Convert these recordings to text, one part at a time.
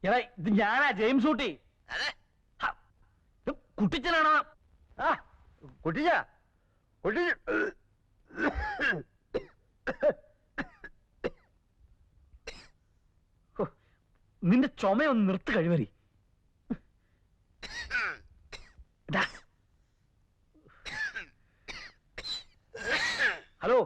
എടാ ഇത് ഞാനാ ജെയിംസ് ഊട്ടി. കുട്ടിച്ചനാണോ? ആ കുട്ടിച്ച കുട്ടിച്ച നിന്റെ ചുമയൊന്ന് നിർത്ത് കഴിവറി. ഹലോ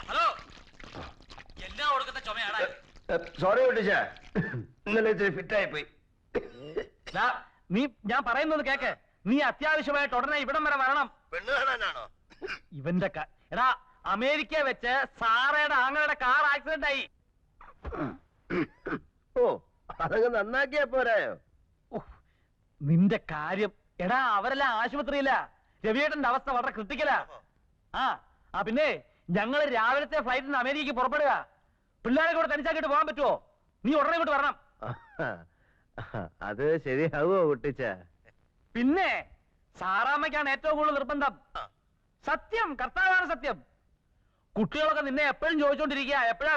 ഹലോ, എന്നാ കൊടുക്കുന്ന ചുമയാടാ? സോറി കുട്ടിച്ച, ഇന്നലെ ഇച്ചിരി ഫിറ്റായി പോയി. നീ ഞാൻ പറയുന്നത് കേക്ക്. നീ അത്യാവശ്യമായിട്ട് ഉടനെ ഇവിടം വരെ വരണം. പെണ്ണ് കാണാനാണോ? ഇവന്റെ എടാ, അമേരിക്ക വെച്ച് സാറയുടെ ആങ്ങളുടെ കാർ ആക്സിഡന്റ് ആയി. ഓ, അതങ്ങ് നന്നാക്കിയാ പോരായോ? നിന്റെ കാര്യം എടാ, അവരെല്ലാം ആശുപത്രിയില്ല. രവിയേട്ടന്റെ അവസ്ഥ വളരെ ക്രിട്ടിക്കലാ. ആ പിന്നെ ഞങ്ങള് രാവിലത്തെ ഫ്ലൈറ്റിന് അമേരിക്കക്ക് പുറപ്പെടുക. പിള്ളേരെ കൂടെ തനിച്ചാക്കിട്ട് പോകാൻ പറ്റുമോ? നീ ഉടനെ ഇങ്ങോട്ട് വരണം. അത് ശരിയാവോ കുട്ടിച്ച? പിന്നെ സാറാമ്മയ്ക്കാണ് ഏറ്റവും കൂടുതൽ നിർബന്ധം. സത്യം, കർത്താവാണ് സത്യം. കുട്ടികളൊക്കെ നിന്നെ എപ്പോഴും ചോദിച്ചോണ്ടിരിക്കുക, എപ്പോഴാ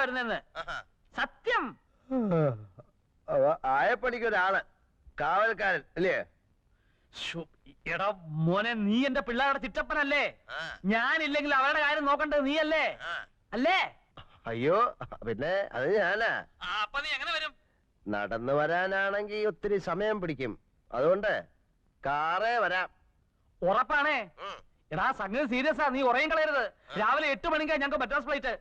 വരുന്നേന്ന്. സത്യം. ആയപ്പണിക്കൊരാള് കാവൽക്കാരൻ അല്ലേ? എടാ മോനെ, നീ എന്റെ പിള്ളേരുടെ ചിറ്റപ്പനല്ലേ? ഞാനില്ലെങ്കിൽ അവരുടെ കാര്യം നോക്കണ്ടത് നീയല്ലേ? അല്ലേ? അയ്യോ, പിന്നെ അത് ഞാനാ. അപ്പൊ നീ എങ്ങനെ വരും? നടന്നു വരാനാണെങ്കിൽ ഒത്തിരി സമയം പിടിക്കും. അതുകൊണ്ട് കാറേ വരാം. ഉറപ്പാണേ? എടാ സംഗതി സീരിയസാ, നീ ഉറയും കളയരുത്. രാവിലെ 8 മണിക്കാ ഞങ്ങൾക്ക് മദ്രാസ് ഫ്ലൈറ്റ്.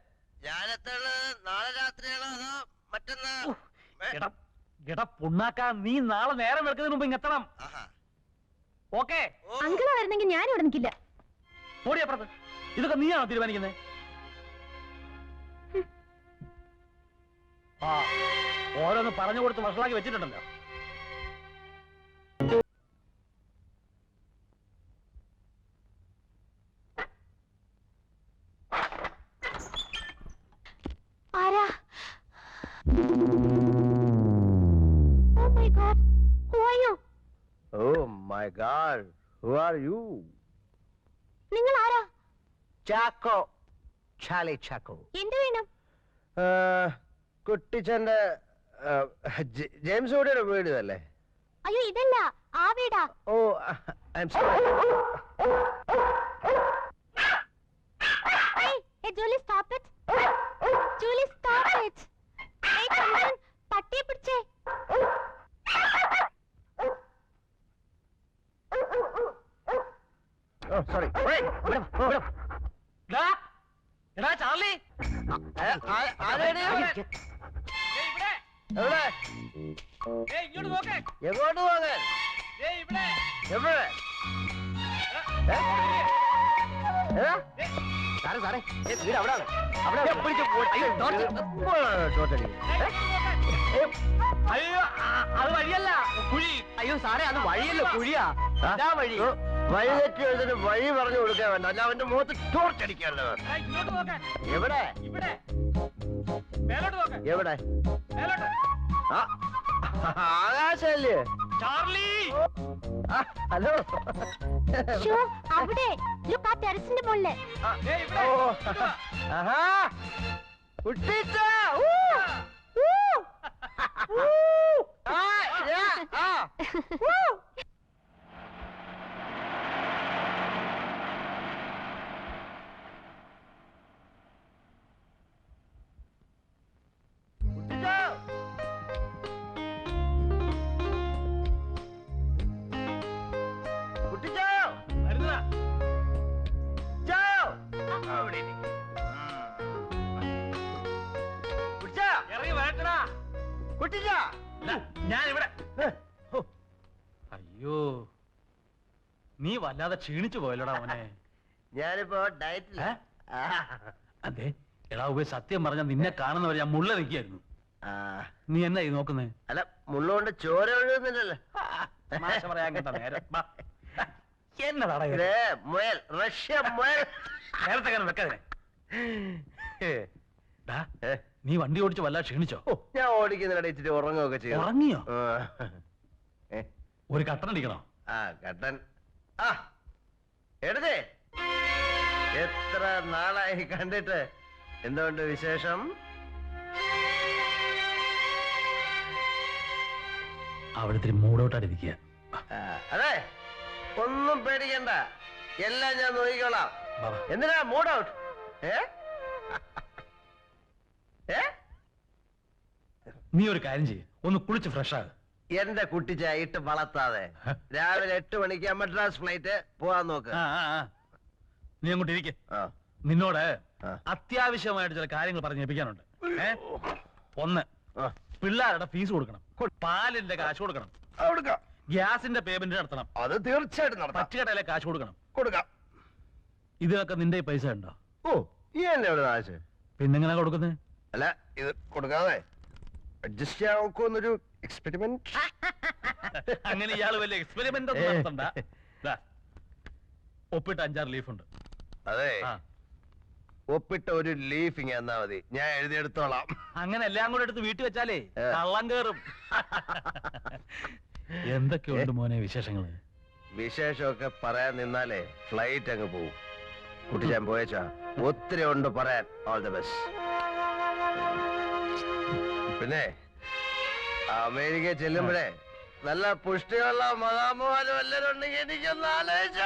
നാളെ രാത്രിയാണോ അതോ മറ്റന്നാ? എടാ പുണ്ണാക്കാ, നീ നാളെ നേരം വെളുക്കുന്നതിന് മുമ്പ് ഇങ്ങെത്തണം. ഓക്കേ? അങ്കിള് വരുന്നെങ്കിൽ ഞാൻ ഇവിടെ നിൽക്കില്ല. ഓടിയപ്പുറത്ത്. ഇതൊക്കെ നീയാണോ തീരുമാനിക്കുന്നത്? ഓരോന്ന് പറഞ്ഞു കൊടുത്ത് വഷളാക്കി വെച്ചിട്ടുണ്ടല്ലോ. ആരാ? Oh my God, who are you? നിങ്ങൾ ആരാ? ചാക്കോ, ചാലി ചാക്കോ. എന്ത് വേണം? കുട്ടിച്ചന്റെ ജെയിംസ് ഊട്ടിയുടെ വീട് അല്ലേ? അയ്യോ ഇതല്ല, ആ വീടാ. ഓ, I am sorry. Hey Julie, stop it. Julie, stop it. Hey Chandran, പട്ടിയെ പിടിച്ചേ. Oh, sorry. എടാ ചാർലി, ഇങ്ങോട്ട് നോക്കേ. എങ്ങോട്ട് പോകാൻ? എവിടെ? സാറേ വീട് അവിടെ അയ്യോ, അത് വഴിയല്ല, കുഴി. അയ്യോ സാറേ, അത് വഴിയല്ല, കുഴിയാ. വഴി വഴി തെറ്റി എഴുതിന് വഴി പറഞ്ഞു കൊടുക്കാൻ വേണ്ട, അല്ല അവന്റെ മുഖത്ത് ടോർച്ചടിക്കാല്ലോ. ഇങ്ങോട്ട് നോക്കേ. എവിടെ? ഇവിടെ. മേലോട്ട് നോക്കേ. എവിടെ? മേലോട്ട്. ആകാശല്ലേ? ചാർലി. ഹലോ. അവിടെ ലുക്ക്, ആ ടെറസിന്റെ മുകളില്. ആഹാ, കുട്ടിച്ച. ഞാൻ ഇവിടെ. അയ്യോ, നീ വല്ലാതെ ക്ഷീണിച്ചു പോയല്ലോടാ മോനെ. ഞാനിപ്പോ ഡയറ്റില്ല. അതെ എടാ ഉപ, സത്യം പറഞ്ഞ നിന്നെ കാണുന്നവരെ ഞാൻ മുള്ള നിൽക്കായിരുന്നു. നീ എന്നാ ഈ നോക്കുന്നേ? അല്ല, മുള്ളുകൊണ്ട് ചോര ഒഴുകുന്നില്ലല്ലോ. പറയാൻ കേട്ട നേരം. എന്നതാടാ മുയൽ, റഷ്യ മുയൽ. നേരത്തെ കാരണം വെക്കാതെ. നീ വണ്ടി ഓടിച്ച് വല്ല ക്ഷീണിച്ചോ? ഞാൻ ഓടിക്കുന്നതിനിടെ ഇച്ചിരി ഉറങ്ങുകയൊക്കെ ചെയ്യും. ഉറങ്ങിയോ? ഒരു കട്ടനടിക്കണോ? ആ കട്ടൻ. ആ എടുത്തേ. എത്ര നാളായി കണ്ടിട്ട്. എന്തുകൊണ്ട് വിശേഷം? അവിടുത്തെ മൂടോട്ടാടിരിക്കുക. അതെ, ഒന്നും പേടിക്കണ്ട, എല്ലാം ഞാൻ നോക്കിക്കോളാം. എന്തിനാ മൂഡ് ഔട്ട്? നീ ഒരു കാര്യം ചെയ്യ്, ഒന്ന് കുളിച്ച് ഫ്രഷ് ആകും. എന്റെ കുട്ടിച്ചായ ഇട്ട് വളർത്താതെ രാവിലെ 8 മണിക്ക് മദ്രാസ് ഫ്ലൈറ്റ് പോവാൻ നോക്ക്. നീ അങ്ങോട്ട് ഇരിക്കെ. നിന്നോട് അത്യാവശ്യമായിട്ട് ചില കാര്യങ്ങൾ പറഞ്ഞേൽപ്പിക്കാനുണ്ട്. ഒന്ന്, പിള്ളേരുടെ ഫീസ് കൊടുക്കണം, പാലിന്റെ കാശ് കൊടുക്കണം, ഗ്യാസിന്റെ പേയ്മെന്റ് നടത്തണം. അത് തീർച്ചയായിട്ടും പച്ചുകടയിലെ കാശ് കൊടുക്കണം. കൊടുക്കാം. ഇതിനൊക്കെ നിന്റെ പൈസ ഉണ്ടോ? ഓ, ഈ എന്നെ എവിടെ കാശ്? പിന്നെങ്ങനെ കൊടുക്കുന്നത്? അല്ല, ഇത് കൊടുക്കാതെ അഡ്ജസ്റ്റ് ചെയ്യാൻ നോക്കുന്നൊരു എക്സ്പെരിമെന്റ്. അങ്ങനെ ഇയാള് വലിയ എക്സ്പെരിമെന്റ് ഒന്നും നടത്തണ്ട. ഒപ്പിട്ട് 5-6 ലീഫ് ഉണ്ട്. അതെ, ഒപ്പിട്ട ഒരു ലീഫ് ഇങ്ങനെ എന്നാ മതി, ഞാൻ എഴുതിയെടുത്തോളാം. അങ്ങനെ എല്ലാം കൂടെ എടുത്ത് വീട്ടിൽ വെച്ചാലേ കള്ളം കേറും. എന്തൊക്കെയുണ്ട് മോനെ വിശേഷങ്ങള്? വിശേഷമൊക്കെ പറയാൻ നിന്നാലേ ഫ്ലൈറ്റ് അങ്ങ് പോവും. കുട്ടി ഞാൻ പോയച്ചാ ഒത്തിരി ഉണ്ട് പറയാൻ. All the best. പിന്നെ അമേരിക്ക ചെല്ലുമ്പോഴേ നല്ല പുഷ്ടിയുള്ള മതാമ്മമാരും എല്ലാരും ഉണ്ടെങ്കിൽ എനിക്കൊന്ന് ആലോചിച്ച.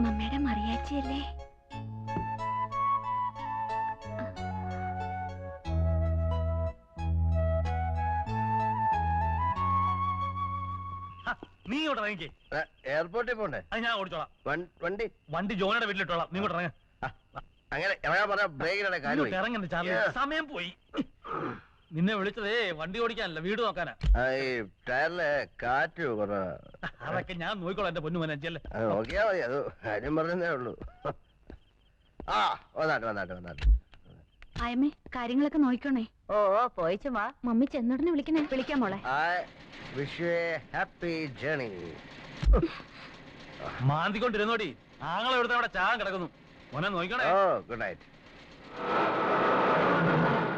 മമ്മയുടെ മറിയാച്ചിയല്ലേ? നീ ഇങ്ങോട്ട് ഇറങ്ങിക്കേ. എയർപോർട്ടിൽ പോണ്ടേ? അത് ഞാൻ ഓടിച്ചോളാം. വണ്ടി വണ്ടി ജോനയുടെ വീട്ടിലിട്ടോളാം. നീ ഇങ്ങോട്ട് ഇറങ്ങ. അങ്ങനെ ഇറങ്ങാൻ പറഞ്ഞ ബ്രേക്കിനെ കാര്യം ഇറങ്ങണ്ട ചാർലി, സമയം പോയി. നിന്നെ വിളിച്ചതേ വണ്ടി ഓടിക്കാനല്ല, വീട് നോക്കാനാ. ഈ ടയറിലെ കാറ്റ് കുറവാ. അതൊക്കെ ഞാൻ നോക്കിക്കോളാം എന്റെ പൊന്നു മോനെ. നോക്കിയാ മതി, അത് കാര്യം പറഞ്ഞതേ ഉള്ളൂ. ആ വന്നാട്ടെ. ആയമ്മേ, കാര്യങ്ങളൊക്കെ നോക്കണേ. ഓ പോയിച്ചുമാ. മമ്മി ചെന്നുടനെ വിളിക്കാം മോളെ. Wish you a happy journey. മാന്തിക്കൊണ്ടിരുന്നോടി, ആങ്ങളെ എടുത്ത് അവിടെ ചാകാൻ കിടക്കുന്നു. മോനെ നോക്കണേ. Oh good night.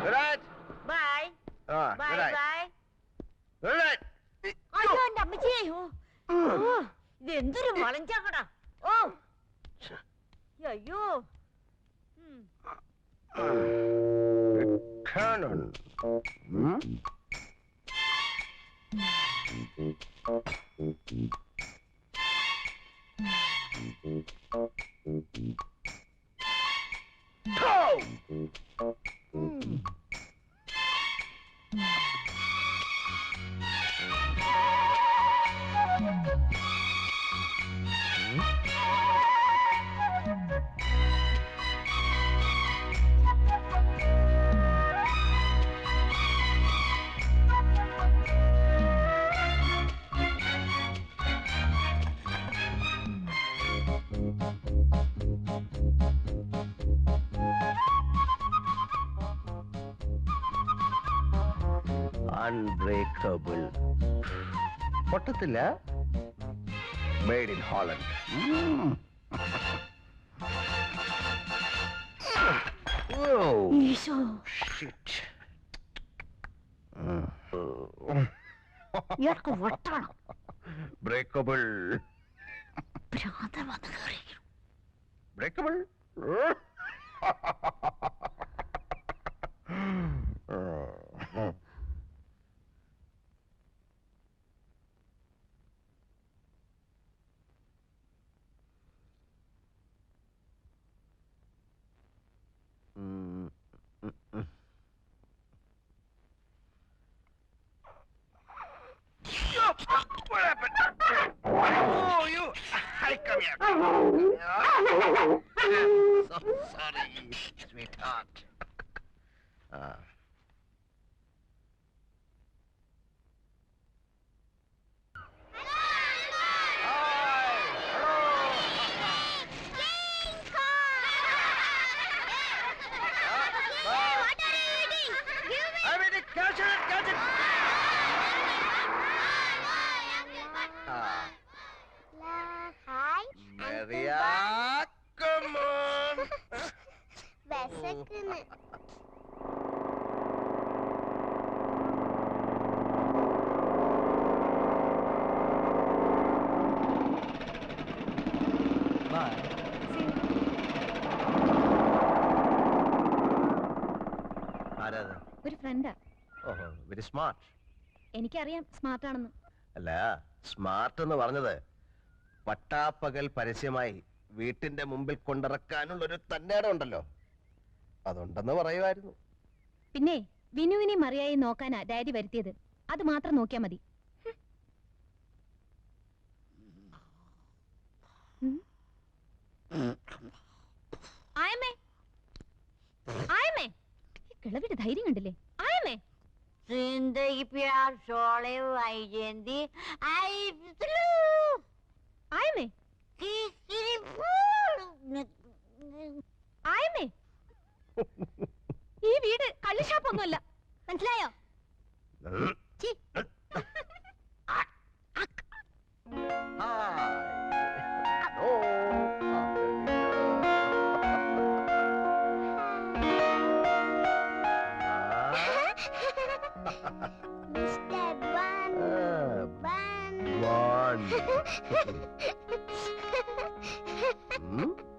Good night. Bye bye bye. Good night. അയ്യോ എന്റെ അമ്മച്ചിയെ. ഓ ഇത് എന്തൊരു വളഞ്ചാക്കടാ. ഓ അയ്യോ. Cannon. Unbreakable. പൊട്ടത്തില്ല. Made in Holland. Oh, Isho, shit. ഇയാൾക്ക് വട്ടാണോ? Breakable. ഭ്രാന്തൻ വന്ന് കയറി. Breakable. What happened? Oh, you! Hi, come here. So sorry, sweetheart. Maria, come on. വിശക്കുന്നു. ആരാത്? ഒരു ഫ്രണ്ടാ. ഓഹോ, വെരി സ്മാർട്ട്. എനിക്കറിയാം സ്മാർട്ട് ആണെന്ന്. അല്ല, സ്മാർട്ട് എന്ന് പറഞ്ഞത് പട്ടാപ്പകൽ പരസ്യമായി വീട്ടിന്റെ മുമ്പിൽ കൊണ്ടിറക്കാനുള്ളൊരു തന്നേടം ഉണ്ടല്ലോ, അതുണ്ടെന്ന് പറയുമായിരുന്നു. പിന്നെ വിനുവിനെ മറിയായി നോക്കാനാ ഡാഡി വരുത്തിയത്. അത് മാത്രം നോക്കിയാ മതി. ആയമേ, ആയമേ, ഈ കിളവിയുടെ ധൈര്യം കണ്ടില്ലേ? ആയമേ, जिंदगी प्यार सोले आई जेंदी आई ആയമേ, ആയമേ, ഈ വീട് കള്ളുഷാപ്പൊന്നുമല്ല, മനസ്സിലായോ? ചീ. Mister Bun.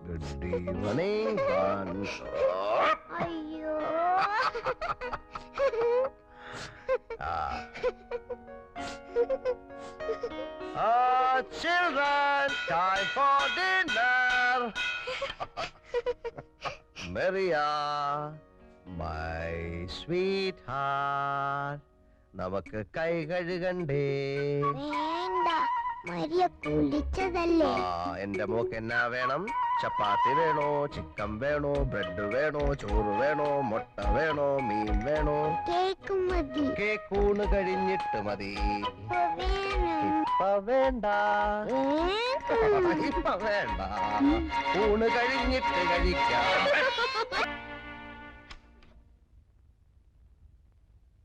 Good evening, Bun. അയ്യോ. Children, time for dinner. Maria, my sweetheart. നമുക്ക് കൈ കഴുകണ്ടേ? വേണ്ട, മരിയ കുളിച്ചതല്ലേ. എന്റെ മോക്ക് എന്നാ വേണം? ചപ്പാത്തി വേണോ, ചിക്കൻ വേണോ, ബ്രെഡ് വേണോ, ചോറ് വേണോ, മുട്ട വേണോ, മീൻ വേണോ? കേക്ക് മതി. കേക്കൂണ് കഴിഞ്ഞിട്ട് മതി. വേണം. ഇപ്പ വേണ്ട, ഇപ്പ വേണ്ട, ഊണ് കഴിഞ്ഞിട്ട് കഴിക്കാം.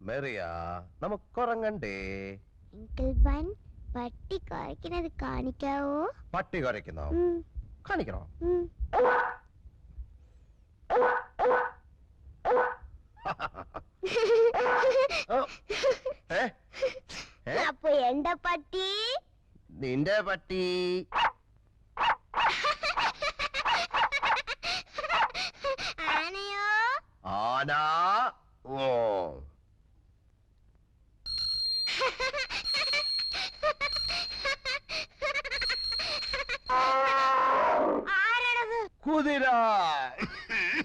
മെറിയ, നമുക്കുറങ്ങണ്ടേ? അങ്കിൾ ബൻ, പട്ടി കുരയ്ക്കുന്നത് കാണിക്കാവോ? പട്ടി കുരയ്ക്കുന്നോ? കാണിക്കണോ? അപ്പൊ എന്റെ പട്ടി? നിന്റെ പട്ടി. ആനയോ? ആന. ഓ, ആരാണത്? കുതിര.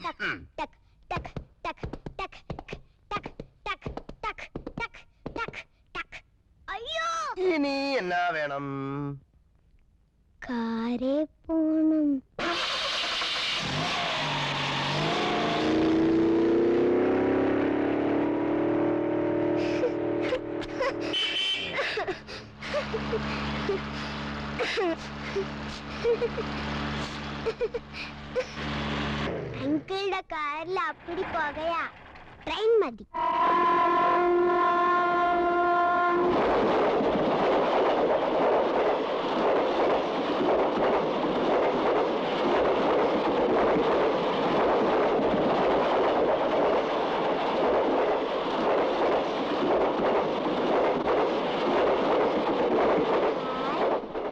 ടക് ടക് ടക് ടക് ടക് ടക് ടക് ടക് ടക് ടക്. അയ്യോ, ഇനി എന്നാ വേണം? കാരേ പോണം. അങ്കിളുടെ കാറിൽ അപ്പടി പുകയാ. ട്രെയിൻ മതി.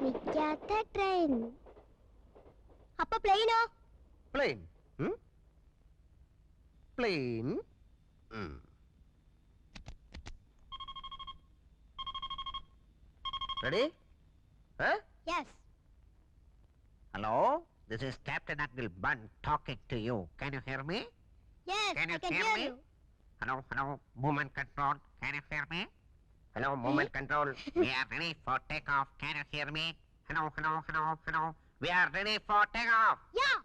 നിൽക്കാത്ത ട്രെയിൻ. അപ്പൊ പ്ലെയിനോ? Plane. Plane. Ready? Yes. Hello, this is Captain Uncle Bun talking to you. Can you hear me? Yes, Can you I can hear hear me? you. Hello, movement control. Can you hear me? Hello, movement control. We are ready for takeoff. Can you hear me? Hello. We are ready for takeoff. Yeah.